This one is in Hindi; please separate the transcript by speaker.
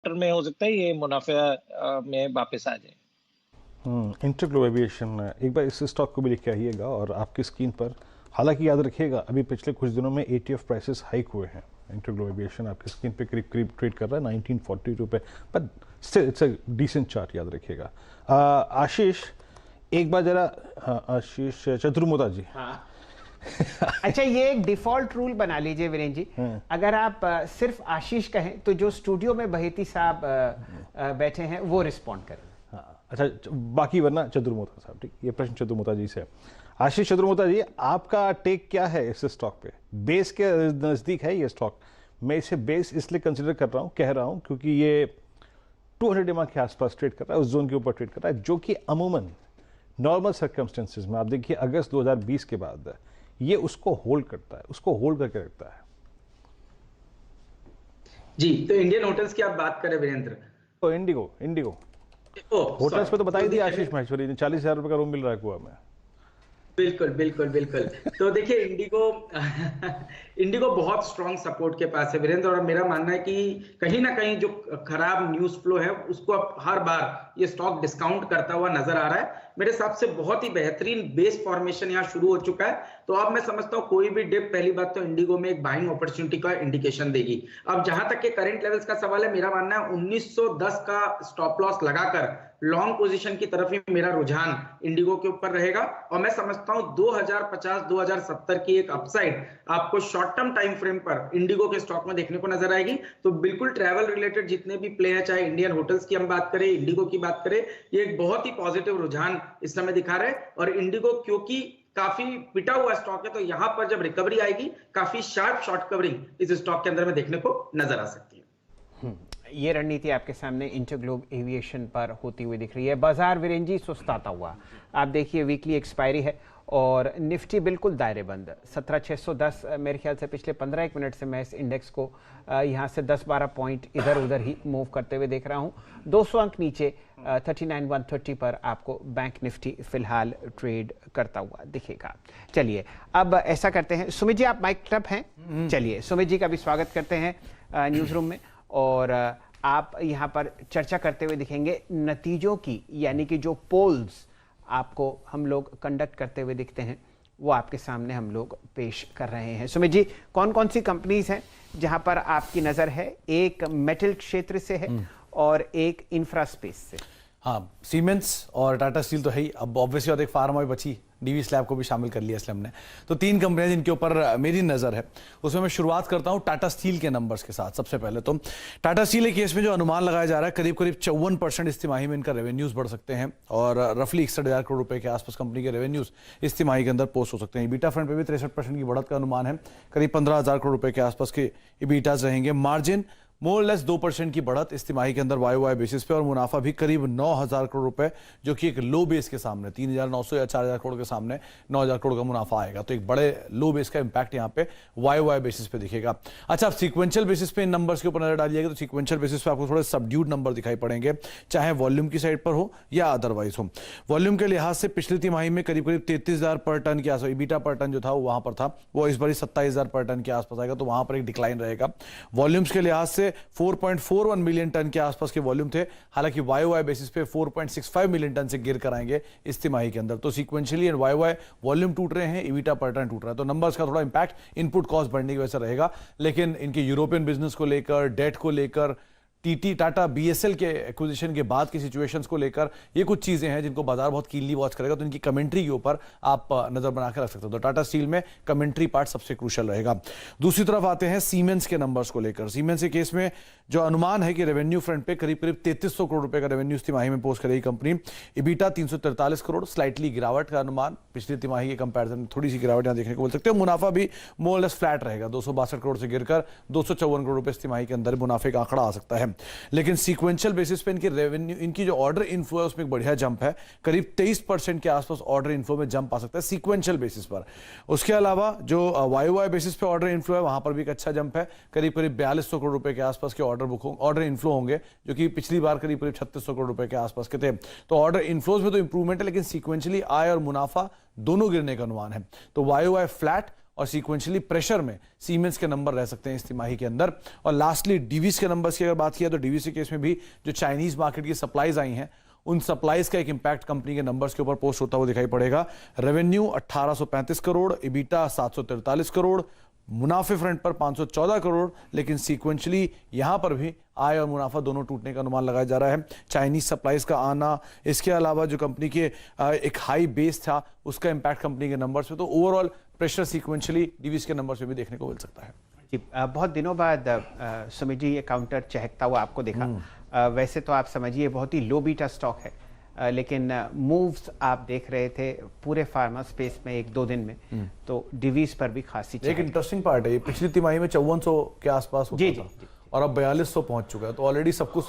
Speaker 1: में हो सकता है ये मुनाफे में वापस आ जाए।
Speaker 2: इंटरग्लोब एविएशन, एक बार इस स्टॉक को भी लिख के आइएगा और आपकी स्क्रीन पर, हालांकि याद रखिएगा अभी पिछले कुछ दिनों में एटीएफ प्राइसेस हाइक हुए हैं। इंटरग्लोब एविएशन आपकी स्क्रीन पे करीब करीब ट्रेड कर रहा है 1940 रुपये, but still it's a decent chart, याद रखिएगा। आशीष, एक बार जरा, आशीष चतुर्मुदा जी।
Speaker 3: हाँ। अच्छा, ये एक डिफॉल्ट रूल बना लीजिए वीरेंद्र जी, अगर आप सिर्फ आशीष कहें तो जो स्टूडियो में बहेती साहब बैठे हैं वो रिस्पॉन्ड करें।
Speaker 2: हाँ, अच्छा, बाकी वरना चतुर्मुदा साहब, ठीक। ये प्रश्न चतुर्मुदा जी से। आशीष चतुर्मुदा जी, आपका टेक क्या है इस स्टॉक पे? बेस के नज़दीक है ये स्टॉक। मैं इसे बेस इसलिए कंसिडर कर रहा हूँ, कह रहा हूँ, क्योंकि ये 200 डिमा के आसपास ट्रेड कर रहा है, उस जोन के ऊपर ट्रेड कर रहा है, जो कि अमूमन नॉर्मल सर्कमस्टेंसेज में आप देखिए अगस्त 2020 के बाद ये उसको होल्ड करता है, उसको होल्ड करके रखता है।
Speaker 4: जी, तो इंडियन होटल्स की आप बात करें वीरेंद्र,
Speaker 2: तो इंडिगो होटल्स पे तो बताई दिया आशीष महेश्वरी, 40,000 रुपए का रूम मिल रहा है गोवा में।
Speaker 4: बिल्कुल बिल्कुल बिल्कुल। तो देखिए इंडिगो बहुत स्ट्रॉन्ग सपोर्ट के पास है वीरेंद्र, और मेरा मानना है कि कहीं ना कहीं जो खराब न्यूज फ्लो है उसको अब हर बार ये स्टॉक डिस्काउंट करता हुआ नजर आ रहा है। मेरे हिसाब से बहुत ही बेहतरीन बेस फॉर्मेशन यहाँ शुरू हो चुका है, तो अब मैं समझता हूँ कोई भी डिप पहली बात तो इंडिगो में एक बाइंग अपॉर्चुनिटी का इंडिकेशन देगी। अब जहां तक के करंट लेवल्स का सवाल है, मेरा मानना है 1910 का स्टॉप लॉस लगाकर लॉन्ग पोजीशन की तरफ ही मेरा रुझान इंडिगो के ऊपर रहेगा, और मैं समझता हूं 2050-2070 की एक अपसाइड आपको शॉर्ट टर्म टाइम फ्रेम पर इंडिगो के स्टॉक में देखने को नजर आएगी। तो बिल्कुल ट्रैवल रिलेटेड जितने भी प्ले हैं, चाहे इंडियन होटल्स की हम बात करें, इंडिगो की बात करें, ये एक बहुत ही पॉजिटिव रुझान इस समय दिखा रहे हैं। और इंडिगो क्योंकि काफी पिटा हुआ स्टॉक है, तो यहां पर जब रिकवरी आएगी काफी शार्प शॉर्ट कवरिंग इस स्टॉक के अंदर में देखने को नजर आ सकती है।
Speaker 3: ये रणनीति आपके सामने इंटरग्लोब एविएशन पर होती हुई दिख रही है। बाजार वीरेंद्र जी सुस्ताता हुआ, आप देखिए वीकली एक्सपायरी है और निफ्टी बिल्कुल दायरे बंद 17,610। मेरे ख्याल से पिछले 15-1 मिनट से मैं इस इंडेक्स को यहाँ से 10-12 पॉइंट इधर उधर ही मूव करते हुए देख रहा हूँ। 200 अंक नीचे 39,130 पर आपको बैंक निफ्टी फिलहाल ट्रेड करता हुआ दिखेगा। चलिए अब ऐसा करते हैं, सुमित जी आप माइक अप हैं, चलिए सुमित जी का भी स्वागत करते हैं न्यूज़ रूम में, और आप यहाँ पर चर्चा करते हुए दिखेंगे नतीजों की, यानी कि जो पोल्स आपको हम लोग कंडक्ट करते हुए दिखते हैं वो आपके सामने हम लोग पेश कर रहे हैं। सुमित जी, कौन कौन सी कंपनीज हैं जहां पर आपकी नज़र है? एक मेटल क्षेत्र से है और एक इंफ्रा स्पेस से।
Speaker 5: हाँ, सीमेंस और टाटा स्टील तो है ही, अब ऑब्वियसली और एक फार्मा भी बची, डीवी स्लैब को भी शामिल कर लिया इसलिए हमने। तो 3 कंपनियां जिनके ऊपर मेरी नज़र है, उसमें मैं शुरुआत करता हूं टाटा स्टील के नंबर्स के साथ। सबसे पहले तो टाटा स्टील के केस में जो अनुमान लगाया जा रहा है, करीब करीब 54% इस तिमाही में इनका रेवेन्यूज बढ़ सकते हैं, और रफली 61,000 करोड़ रुपए के आसपास कंपनी के रेवेन्यूज इस तिमाही के अंदर पोस्ट हो सकते हैं। ईबीटा फ्रंट पे भी 63% की बढ़त का अनुमान है, करीब 15,000 करोड़ रुपए के आसपास के ईबीटाज रहेंगे। मार्जिन मोर लेस 2% की बढ़त इस तिमाही के अंदर वाई बेसिस पे, और मुनाफा भी करीब 9,000 करोड़ रुपए, जो कि एक लो बेस के सामने 3,900 या 4,000 करोड़ के सामने 9,000 करोड़ का मुनाफा आएगा। तो एक बड़े लो बेस का इंपैक्ट यहाँ पे वाई बेसिस पे दिखेगा। अच्छा, आप सीक्वेंशियल बेसिस पे इन नंबर्स के ऊपर नजर डालिएगा तो सीक्वेंशियल बेसिस पे आपको थोड़े सबड्यूड नंबर दिखाई पड़ेंगे, चाहे वॉल्यूम की साइड पर हो या अदरवाइज हो। वॉल्यूम के लिहाज से पिछली तिमाही में करीब करीब 33,000 पर टन के आसपास ईबीटा पर टन जो था वो वहां पर था, वो इस बार 27,000 पर टन के आसपास आएगा, तो वहां पर एक डिक्लाइन रहेगा। वॉल्यूम्स के लिहाज से 4.41 मिलियन टन के आसपास के वॉल्यूम थे, हालांकि वाई बेसिस पे 4.65 मिलियन टन से गिर कर आएंगे इस तिमाही के अंदर। तो सीक्वेंशियली एंड वाई वॉल्यूम टूट रहे हैं, ईबीटा पर टन टूट रहा है, तो नंबर्स का थोड़ा इंपैक्ट इनपुट कॉस्ट बढ़ने की वजह से रहेगा। लेकिन इनके यूरोपियन बिजनेस को लेकर, डेट को लेकर, टाटा बीएसएल के एक्विजिशन के बाद की सिचुएशंस को लेकर, ये कुछ चीजें हैं जिनको बाजार बहुत कीनली वॉच करेगा, तो इनकी कमेंट्री के ऊपर आप नजर बना के रख सकते हो। तो टाटा स्टील में कमेंट्री पार्ट सबसे क्रूशियल रहेगा। दूसरी तरफ आते हैं सीमेंस के नंबर्स को लेकर। सीमेंस के केस में जो अनुमान है कि रेवेन्यू फ्रंट पे करीब करीब 3300 करोड़ रुपए का रेवेन्यू इस तिमाही में पोस्ट करेगी कंपनी। ईबीटा 343 करोड़, स्लाइटली गिरावट का अनुमान, पिछली तिमाही के कंपैरिजन में थोड़ी सी गिरावट यहां देखने को मिल सकते हैं। मुनाफा भी मोर लेस फ्लैट रहेगा, 262 करोड़ से गिरकर 254 करोड़ रुपए इस तिमाही के अंदर मुनाफे का आंकड़ा आ सकता है। लेकिन सीक्वेंशियल बेसिस पे इनकी रेवेन्यू, इनकी जो ऑर्डर इनफ्लो है उसमें एक बढ़िया जंप है, करीब 23% के आसपास ऑर्डर इनफ्लो में जंप आ सकता है सीक्वेंशियल बेसिस पर। उसके अलावा जो वाई बेसिस पे ऑर्डर इनफ्लो है वहां पर भी एक अच्छा जंप है, करीब करीब 4200 करोड़ रुपए के आसपास के ऑर्डर इनफ्लो होंगे, जो कि पिछली बार करीब करीब 3600 करोड़ रुपए के आसपास के थे। तो ऑर्डर इनफ्लोज में तो इंप्रूवमेंट है, लेकिन सीक्वेंशियली आय और मुनाफा दोनों गिरने का अनुमान है। तो वाई फ्लैट और सीक्वेंशियली प्रेशर में सीमेंस के नंबर रह सकते हैं इस तिमाही के अंदर। और लास्टली डीवीज के नंबर्स की अगर बात किया तो डीवीज के केस में भी जो चाइनीज मार्केट की सप्लाईज आई हैं उन सप्लाईज का एक इंपैक्ट कंपनी के नंबर्स के ऊपर पोस्ट होता हुआ दिखाई पड़ेगा। रेवेन्यू 1835 करोड़, इबिटा 743 करोड़, मुनाफे फ्रंट पर 514 करोड़, लेकिन सीक्वेंशली यहां पर भी आय और मुनाफा दोनों टूटने का अनुमान लगाया जा रहा है। चाइनीज सप्लाईज का आना, इसके अलावा जो कंपनी के एक हाई बेस था उसका इंपैक्ट कंपनी के नंबर्स पे, तो ओवरऑल प्रेशर सीक्वेंशली डीवीज के नंबर्स पे भी देखने को मिल सकता है।
Speaker 3: जी, बहुत दिनों बाद सुमित जी ये काउंटर चहकता हुआ आपको देखा। वैसे तो आप समझिए बहुत ही लो बीटा स्टॉक है, लेकिन मूव्स आप देख रहे थे पूरे फार्मा स्पेस में 1-2 दिन में, तो डिवीज पर भी खासी
Speaker 5: एक इंटरेस्टिंग पार्ट है, ये पिछली तिमाही में 5400 के आसपास होता था और अब 4200 पहुंच चुका है, तो ऑलरेडी सब कुछ